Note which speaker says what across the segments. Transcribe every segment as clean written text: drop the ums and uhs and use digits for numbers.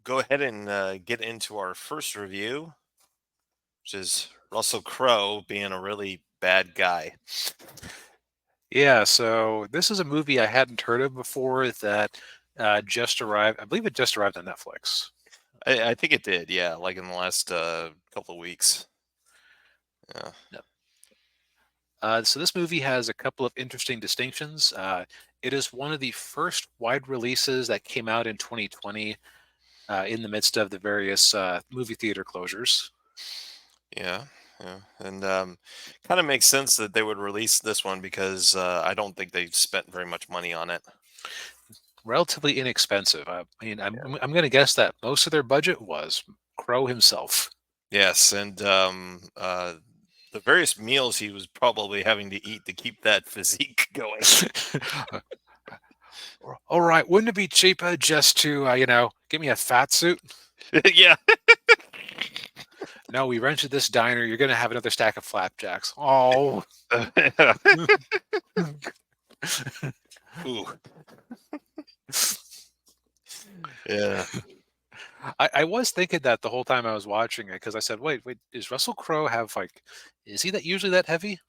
Speaker 1: go ahead and get into our first review, which is Russell Crowe being a really bad guy.
Speaker 2: Yeah, so this is a movie I hadn't heard of before that just arrived. I believe it just arrived on Netflix.
Speaker 1: I think it did, yeah, like in the last couple of weeks. Yeah.
Speaker 2: No. So this movie has a couple of interesting distinctions. It is one of the first wide releases that came out in 2020 in the midst of the various movie theater closures.
Speaker 1: Yeah, yeah, and kind of makes sense that they would release this one because I don't think they spent very much money on it.
Speaker 2: Relatively inexpensive. I mean,
Speaker 1: Yeah.
Speaker 2: I'm going to guess that most of their budget was Crow himself.
Speaker 1: Yes, and the various meals he was probably having to eat to keep that physique going.
Speaker 2: All right, wouldn't it be cheaper just to, give me a fat suit?
Speaker 1: Yeah.
Speaker 2: No, we rented this diner. You're going to have another stack of flapjacks. Oh.
Speaker 1: Ooh. Yeah.
Speaker 2: I was thinking that the whole time I was watching it because I said, wait, is Russell Crowe have is he that usually that heavy?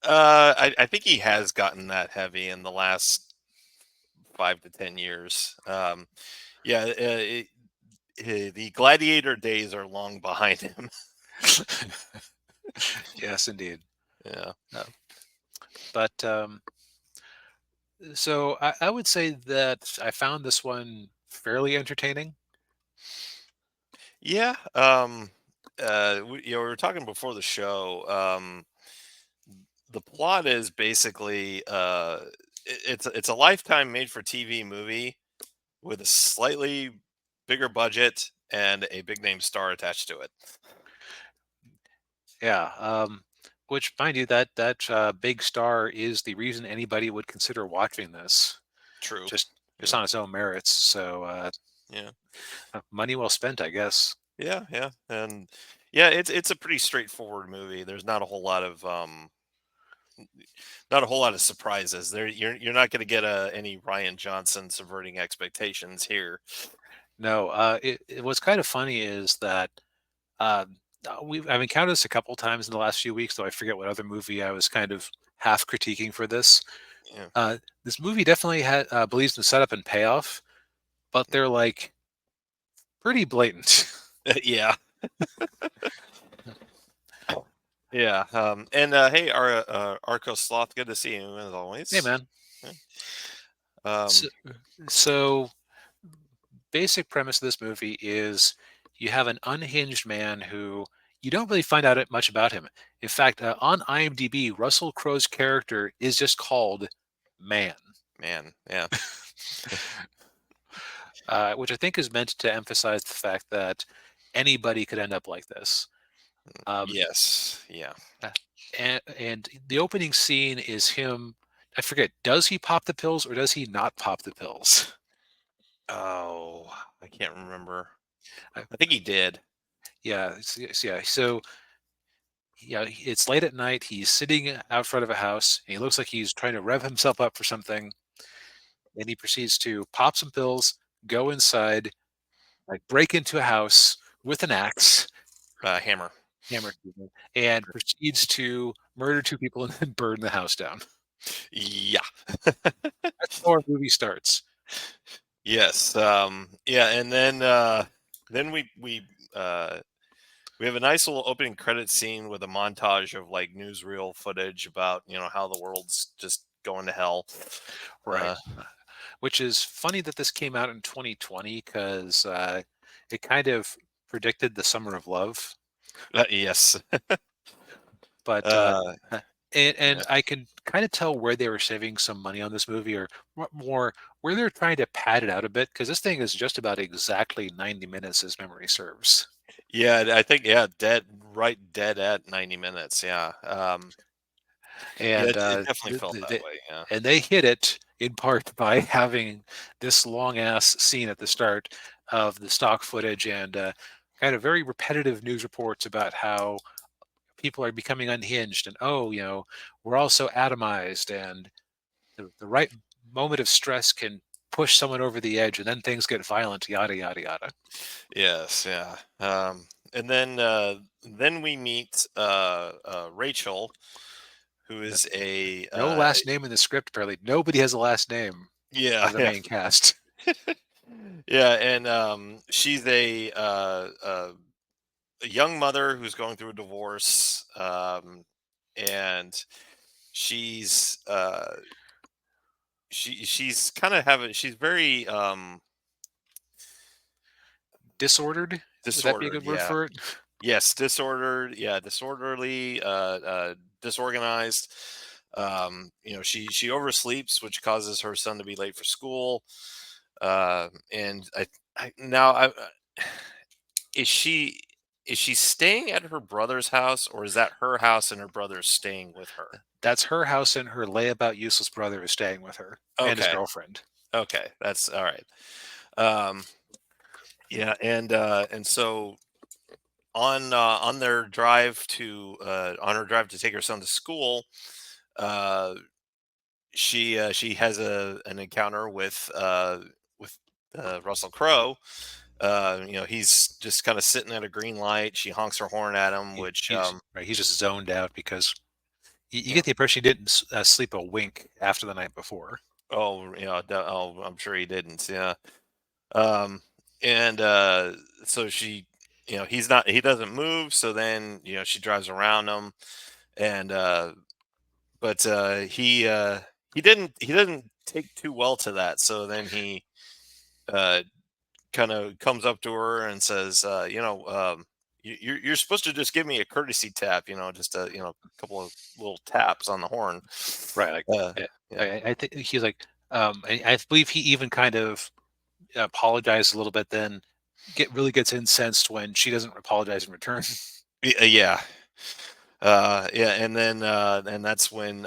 Speaker 1: I think he has gotten that heavy in the last 5 to 10 years. Yeah, the gladiator days are long behind him.
Speaker 2: Yes, indeed.
Speaker 1: Yeah.
Speaker 2: Uh, but so I would say that I found this one fairly entertaining.
Speaker 1: Yeah. We were talking before the show. The plot is basically it's a lifetime made for TV movie with a slightly bigger budget and a big name star attached to it.
Speaker 2: Yeah. Which, mind you, that big star is the reason anybody would consider watching this,
Speaker 1: True.
Speaker 2: just just
Speaker 1: Yeah.
Speaker 2: on its own merits. So
Speaker 1: Yeah.
Speaker 2: money well spent, I guess.
Speaker 1: Yeah. Yeah. And yeah, it's a pretty straightforward movie. There's not a whole lot of surprises. You're not going to get any Ryan Johnson subverting expectations here.
Speaker 2: No, what's kind of funny is that I've encountered this a couple times in the last few weeks, though I forget what other movie I was kind of half critiquing for this.
Speaker 1: Yeah.
Speaker 2: This movie definitely believes in setup and payoff, but they're like pretty blatant.
Speaker 1: Yeah. Yeah. And hey, Arco Sloth, good to see you as
Speaker 2: Hey,
Speaker 1: always.
Speaker 2: man.
Speaker 1: Yeah.
Speaker 2: So,
Speaker 1: Um,
Speaker 2: so basic premise of this movie is you have an unhinged man who you don't really find out much about him. In fact, on IMDb, Russell Crowe's character is just called Man,
Speaker 1: Man. Yeah.
Speaker 2: which I think is meant to emphasize the fact that anybody could end up like this. Um,
Speaker 1: Yes. Yeah.
Speaker 2: uh, and the opening scene is him. I forget. Does he pop the pills or does he not pop the pills?
Speaker 1: Oh, I can't remember.
Speaker 2: I,
Speaker 1: I think he did.
Speaker 2: yeah, yeah. So yeah, it's late at night. He's sitting out front of a house, and he looks like he's trying to rev himself up for something. And he proceeds to pop some pills, go inside, like break into a house with an axe,
Speaker 1: Hammer.
Speaker 2: hammer, and proceeds to murder two people and then burn the house down.
Speaker 1: Yeah.
Speaker 2: That's how our movie starts.
Speaker 1: Yes. Yeah. And then we have a nice little opening credit scene with a montage of like newsreel footage about how the world's just going to hell.
Speaker 2: Right.
Speaker 1: Uh,
Speaker 2: Which is funny that this came out in 2020 because it kind of predicted the summer of love.
Speaker 1: yes.
Speaker 2: But
Speaker 1: Uh,
Speaker 2: uh, and
Speaker 1: yeah.
Speaker 2: I can kind of tell where they were saving some money on this movie, or more where they're trying to pad it out a bit, because this thing is just about exactly 90 minutes, as memory serves.
Speaker 1: Yeah. I think dead at 90 minutes. Yeah. Yeah.
Speaker 2: And
Speaker 1: It definitely felt that way. Yeah.
Speaker 2: they hit it in part by having this long ass scene at the start of the stock footage and kind of very repetitive news reports about how people are becoming unhinged and we're all so atomized and the right moment of stress can push someone over the edge, and then things get violent, yada yada yada.
Speaker 1: Yes, yeah. And then we meet Rachel, who
Speaker 2: Uh,
Speaker 1: is a
Speaker 2: No last name in the script, apparently. Nobody has a last name
Speaker 1: yeah,
Speaker 2: of the
Speaker 1: yeah.
Speaker 2: main cast.
Speaker 1: Yeah, and she's a young mother who's going through a divorce, and she's she's kind of having she's very
Speaker 2: Disordered? Would that be a
Speaker 1: disordered.
Speaker 2: good word
Speaker 1: Yeah,
Speaker 2: for it?
Speaker 1: yes, disordered. Yeah, disorderly, disorganized. She oversleeps, which causes her son to be late for school. And I now I is she is she staying at her brother's house, or is that her house and her brother's staying with her?
Speaker 2: That's her house, and her layabout useless brother is staying with her and his
Speaker 1: Okay,
Speaker 2: girlfriend.
Speaker 1: okay, that's all right. Um, yeah, and so on their drive to on her drive to take her son to school, uh, she has an encounter with Russell Crowe. He's just kind of sitting at a green light. She honks her horn at him, which
Speaker 2: He's right. He's just zoned out because you
Speaker 1: you know,
Speaker 2: get the impression he didn't sleep a wink after the night before.
Speaker 1: I'm sure he didn't. Yeah. Um, and so he doesn't move. So then she drives around him, and but he didn't take too well to that. So then he uh kind of comes up to her and says, you're supposed to just give me a courtesy tap, just a couple of little taps on the horn.
Speaker 2: Right. Like,
Speaker 1: Uh,
Speaker 2: yeah,
Speaker 1: yeah.
Speaker 2: I think he's like, I believe he even kind of apologized a little bit. Then really gets incensed when she doesn't apologize in return.
Speaker 1: Yeah. Yeah. And that's when,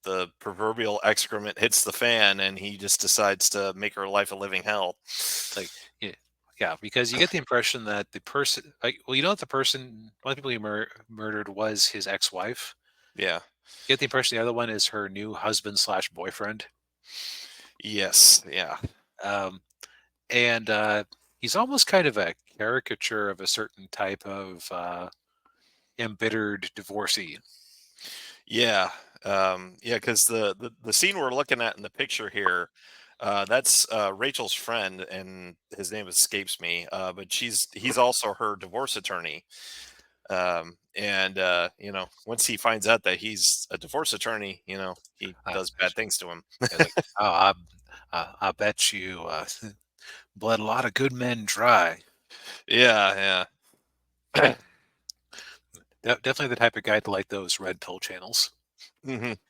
Speaker 1: the proverbial excrement hits the fan and he just decides to make her life a living hell.
Speaker 2: It's like, yeah, yeah, because you get the impression that the person, like, well, you know, that the person, one of the people he murdered was his ex-wife.
Speaker 1: Yeah.
Speaker 2: You get the impression the other one is her new husband slash boyfriend.
Speaker 1: Yes. Yeah.
Speaker 2: Um, and he's almost kind of a caricature of a certain type of embittered divorcee.
Speaker 1: Yeah, yeah, because the scene we're looking at in the picture here, that's Rachel's friend, and his name escapes me. But he's also her divorce attorney. And once he finds out that he's a divorce attorney, he
Speaker 2: Uh,
Speaker 1: does bad things to him.
Speaker 2: it's like, oh, I bet you bled a lot of good men dry.
Speaker 1: Yeah, yeah.
Speaker 2: Definitely the type of guy to like those red pill channels,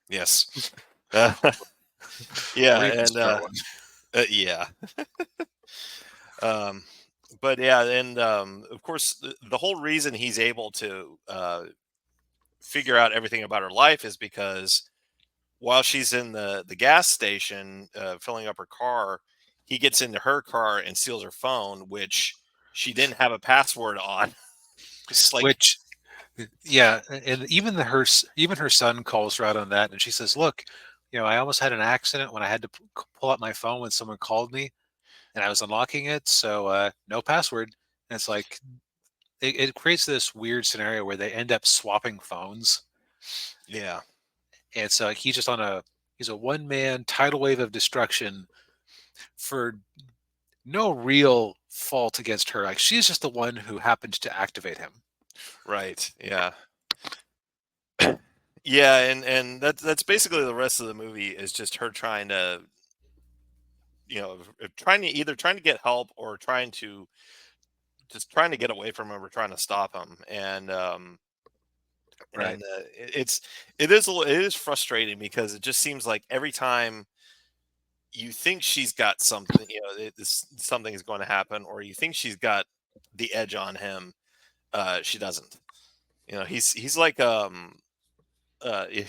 Speaker 1: Yes. Uh, yeah,
Speaker 2: or even
Speaker 1: and
Speaker 2: start one.
Speaker 1: yeah. Um, but yeah, and of course, the whole reason he's able to figure out everything about her life is because while she's in the gas station filling up her car, he gets into her car and steals her phone, which she didn't have a password on. It's like,
Speaker 2: Which, yeah, and even even her son calls her out on that, and she says, "Look, I almost had an accident when I had to pull out my phone when someone called me, and I was unlocking it, so no password." And it's like it creates this weird scenario where they end up swapping phones,
Speaker 1: yeah,
Speaker 2: and so he's a one man tidal wave of destruction for no real fault against her. Like she's just the one who happened to activate him.
Speaker 1: right, yeah. Yeah, and that's basically the rest of the movie is just her trying to, trying to get help or trying to get away from him or trying to stop him.
Speaker 2: Right.
Speaker 1: It is frustrating because it just seems like every time you think she's got something, something is going to happen, or you think she's got the edge on him, she doesn't. He's like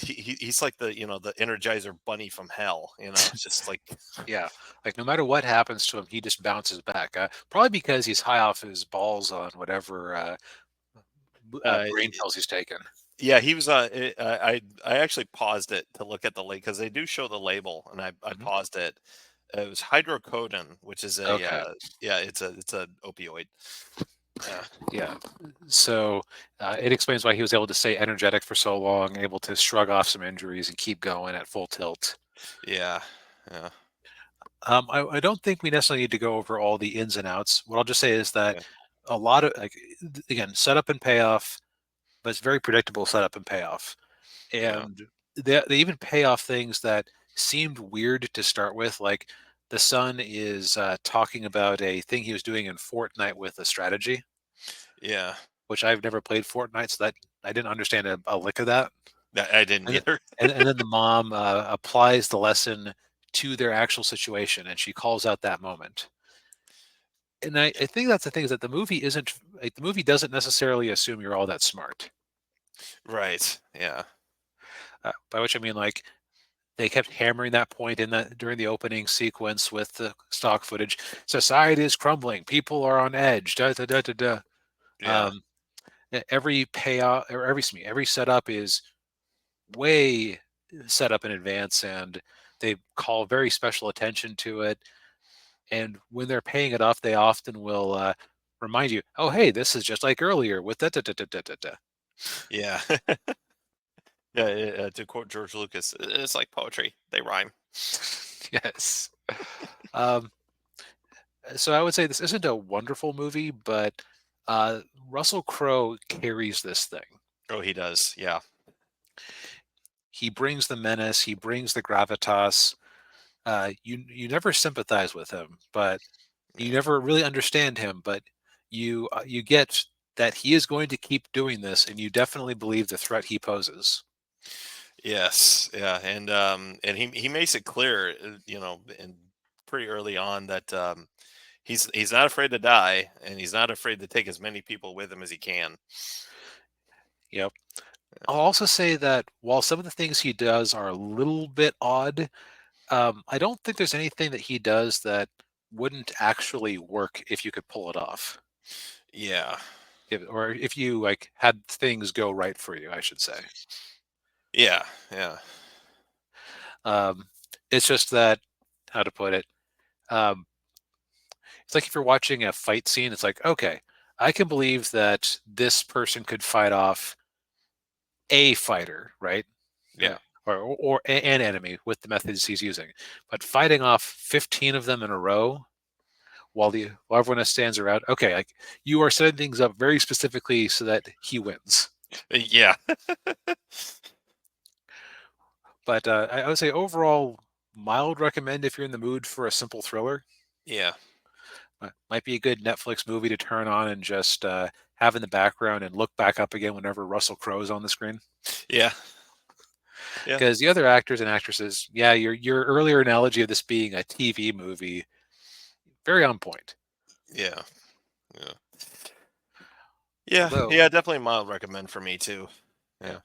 Speaker 1: he's like the Energizer Bunny from hell. It's just like
Speaker 2: Yeah, like no matter what happens to him, he just bounces back. Probably because he's high off his balls on whatever
Speaker 1: uh,
Speaker 2: brain pills he's taken.
Speaker 1: yeah, he was. I actually paused it to look at the label because they do show the label, and I
Speaker 2: Mhm.
Speaker 1: paused it. It was hydrocodone, which is a
Speaker 2: Okay.
Speaker 1: yeah, it's a opioid. Yeah,
Speaker 2: Yeah. So it explains why he was able to stay energetic for so long, able to shrug off some injuries and keep going at full tilt.
Speaker 1: yeah, yeah,
Speaker 2: I don't think we necessarily need to go over all the ins and outs. What I'll just say is that
Speaker 1: yeah,
Speaker 2: a lot of like again, setup and payoff, but it's very predictable setup and payoff.
Speaker 1: yeah,
Speaker 2: And they even pay off things that seemed weird to start with, like the son is talking about a thing he was doing in Fortnite with a strategy,
Speaker 1: yeah.
Speaker 2: which I've never played Fortnite, so that I didn't understand a lick of that.
Speaker 1: I didn't
Speaker 2: And th-
Speaker 1: either.
Speaker 2: and then the mom applies the lesson to their actual situation, and she calls out that moment. And I think that's the thing is that the movie isn't like the movie doesn't necessarily assume you're all that smart.
Speaker 1: Right. Yeah.
Speaker 2: By which I mean like they kept hammering that point in that during the opening sequence with the stock footage. Society is crumbling. People are on edge. Da da da da da.
Speaker 1: Yeah.
Speaker 2: Um, every payoff or every setup is way set up in advance, and they call very special attention to it. And when they're paying it off, they often will remind you, "Oh, hey, this is just like earlier with da da da da da da." Da."
Speaker 1: Yeah. Yeah. To quote George Lucas, it's like poetry. They rhyme.
Speaker 2: Yes. Um, so I would say this isn't a wonderful movie, but uh, Russell Crowe carries this thing.
Speaker 1: Oh, he does. Yeah.
Speaker 2: He brings the menace. He brings the gravitas. You never sympathize with him, but you
Speaker 1: Yeah.
Speaker 2: never really understand him. But you get that he is going to keep doing this, and you definitely believe the threat he poses.
Speaker 1: Yes. Yeah. And he makes it clear, and pretty early on that he's not afraid to die, and he's not afraid to take as many people with him as he can.
Speaker 2: Yep. I'll also say that while some of the things he does are a little bit odd, I don't think there's anything that he does that wouldn't actually work if you could pull it off.
Speaker 1: Yeah.
Speaker 2: Or if you like had things go right for you, I should say.
Speaker 1: Yeah. Yeah.
Speaker 2: Um, it's just that how to put it. Um, it's like if you're watching a fight scene, it's like, okay, I can believe that this person could fight off a fighter, right? Uh,
Speaker 1: Yeah.
Speaker 2: an enemy with the methods he's using. But fighting off 15 of them in a row while everyone else stands around, okay, like you are setting things up very specifically so that he wins.
Speaker 1: Yeah.
Speaker 2: But I would say overall, mild recommend if you're in the mood for a simple thriller.
Speaker 1: Yeah.
Speaker 2: Might be a good Netflix movie to turn on and just have in the background and look back up again whenever Russell Crowe is on the screen.
Speaker 1: Yeah. Yeah.
Speaker 2: Because the other actors and actresses, yeah, your earlier analogy of this being a TV movie, very on point.
Speaker 1: Yeah. Yeah. Yeah.
Speaker 2: Although,
Speaker 1: Yeah. Definitely mild recommend for me too.
Speaker 2: yeah,
Speaker 1: Yeah.